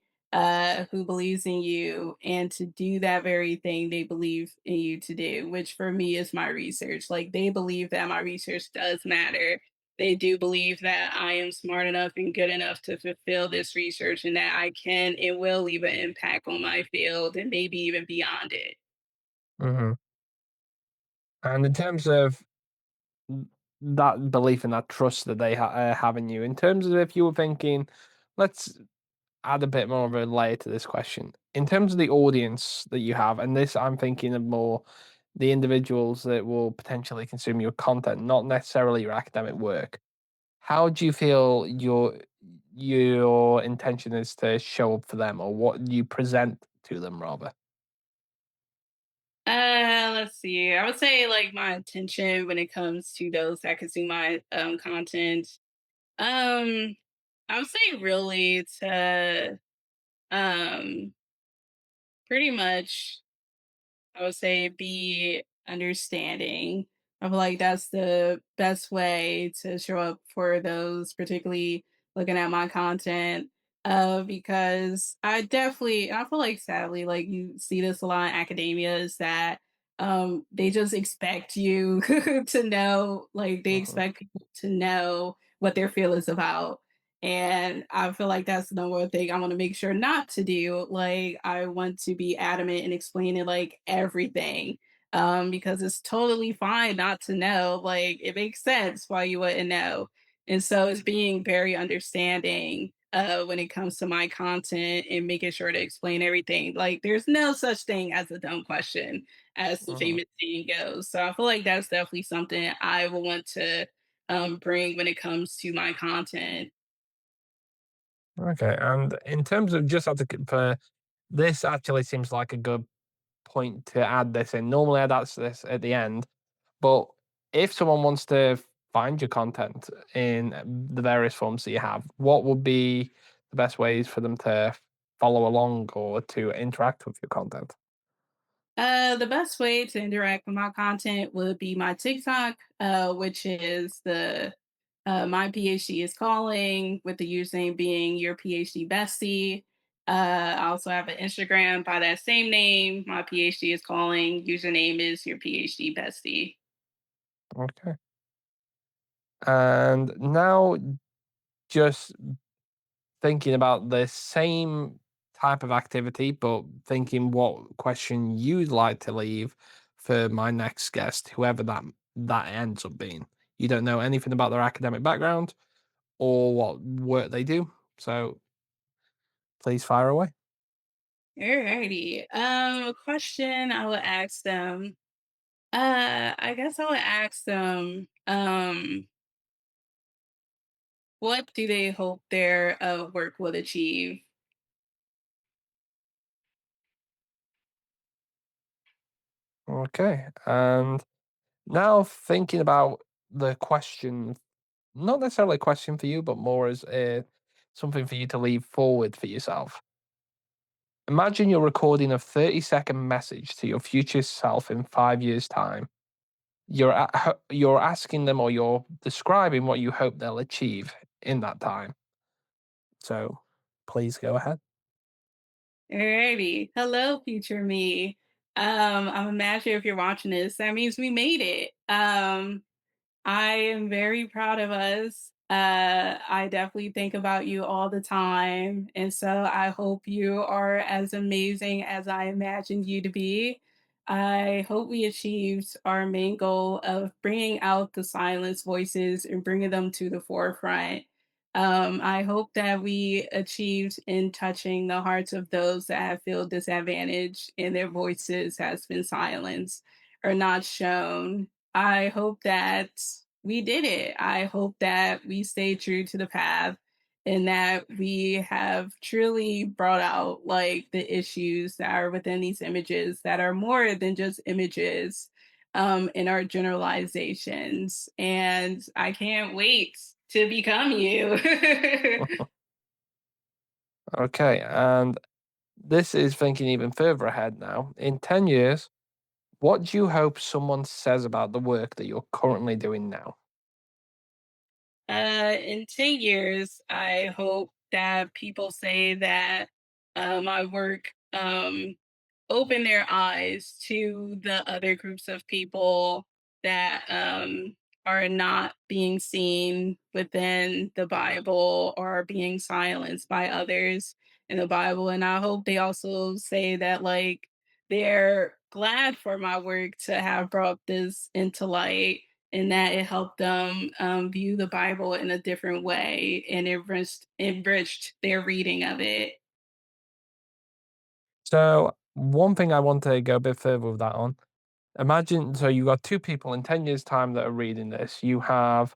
who believes in you and to do that very thing they believe in you to do, which for me is my research. Like they believe that my research does matter. They do believe that I am smart enough and good enough to fulfill this research and that I can and will leave an impact on my field and maybe even beyond it. Hmm. And in terms of that belief and that trust that they have in you, in terms of if you were thinking, let's add a bit more of a layer to this question. In terms of the audience that you have, and this I'm thinking of more the individuals that will potentially consume your content, not necessarily your academic work. How do you feel your intention is to show up for them, or what you present to them rather? Let's see. I would say like my attention when it comes to those that consume my content. Um, I would say really to um pretty much I would say be understanding. I feel like that's the best way to show up for those, particularly looking at my content. Because I feel like sadly, like you see this a lot in academia is that they just expect you to know, like they Mhm, expect people to know what their field is about. And I feel like that's the number one thing I want to make sure not to do. Like I want to be adamant and explaining like everything. Because it's totally fine not to know. Like it makes sense why you wouldn't know. And so it's being very understanding when it comes to my content and making sure to explain everything. Like there's no such thing as a dumb question, as the mhm. famous saying goes. So I feel like that's definitely something I will want to bring when it comes to my content. Okay, and in terms of just have to for this actually seems like a good point to add this in. Normally, I'd ask this at the end, but if someone wants to find your content in the various forms that you have, what would be the best ways for them to follow along or to interact with your content? The best way to interact with my content would be my TikTok, which is the my PhD is calling, with the username being your PhD bestie. I also have an Instagram by that same name. My PhD is calling. Username is your PhD bestie. Okay. And now, just thinking about the same type of activity, but thinking what question you'd like to leave for my next guest, whoever that ends up being. You don't know anything about their academic background or what work they do, so please fire away. Alrighty. A question I would ask them. I guess I would ask them. What do they hope their work will achieve? Okay, and now thinking about the question, not necessarily a question for you, but more as something for you to leave forward for yourself. Imagine you're recording a 30-second message to your future self in 5 years' time. You're asking them or you're describing what you hope they'll achieve in that time. So please go ahead. Alrighty. Hello, future me. I'm imagining if you're watching this, that means we made it. I am very proud of us. I definitely think about you all the time. And so I hope you are as amazing as I imagined you to be. I hope we achieved our main goal of bringing out the silenced voices and bringing them to the forefront. I hope that we achieved in touching the hearts of those that feel disadvantaged and their voices has been silenced or not shown. I hope that we did it. I hope that we stay true to the path and that we have truly brought out like the issues that are within these images that are more than just images in our generalizations. And I can't wait to become you. Okay, and this is thinking even further ahead now. In 10 years, what do you hope someone says about the work that you're currently doing now? In 10 years, I hope that people say that my work opened their eyes to the other groups of people that are not being seen within the Bible or are being silenced by others in the Bible. And I hope they also say that, like, they're glad for my work to have brought this into light and that it helped them view the Bible in a different way and enriched their reading of it. So, one thing I want to go a bit further with that on. Imagine, so you got two people in 10 years' time that are reading this. You have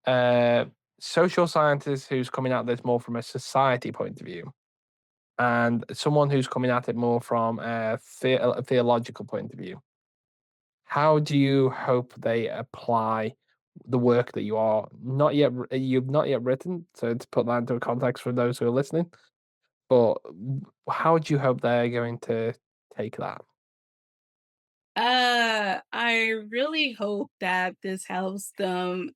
a social scientist who's coming at this more from a society point of view, and someone who's coming at it more from a theological point of view. How do you hope they apply the work that you've not yet written? So to put that into a context for those who are listening, but how do you hope they're going to take that? I really hope that this helps them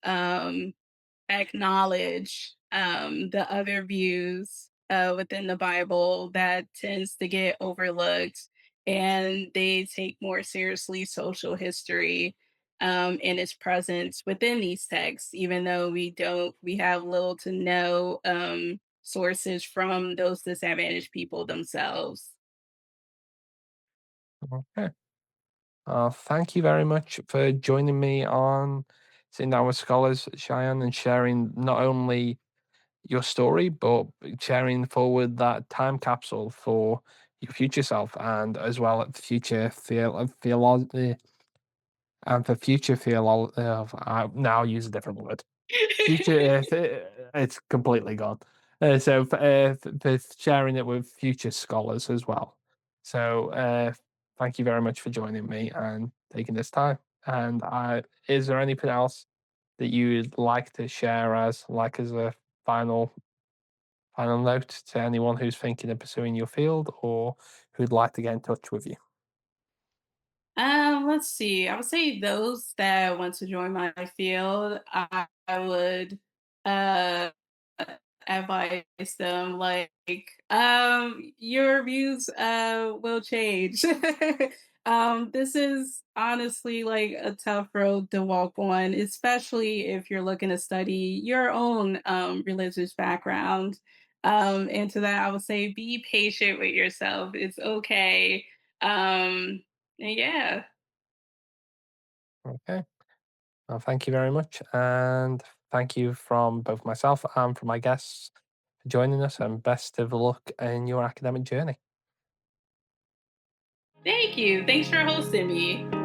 acknowledge the other views within the Bible that tends to get overlooked, and they take more seriously social history and its presence within these texts, even though we have little to no sources from those disadvantaged people themselves. Okay. Thank you very much for joining me on Sitting Down with Scholars, Cheyenne, and sharing not only your story, but sharing forward that time capsule for your future self and as well as future theology and for future theology. Now I'll use a different word. Future, it's completely gone. For sharing it with future scholars as well. So thank you very much for joining me and taking this time. And is there anything else that you'd like to share as a final final note to anyone who's thinking of pursuing your field or who'd like to get in touch with you? Let's see. I would say those that want to join my field, I would uh advise them like your views will change. This is honestly like a tough road to walk on, especially if you're looking to study your own religious background. And to that I would say be patient with yourself. It's okay. And yeah. Okay. Well, thank you very much. And thank you from both myself and from my guests for joining us, and best of luck in your academic journey. Thank you. Thanks for hosting me.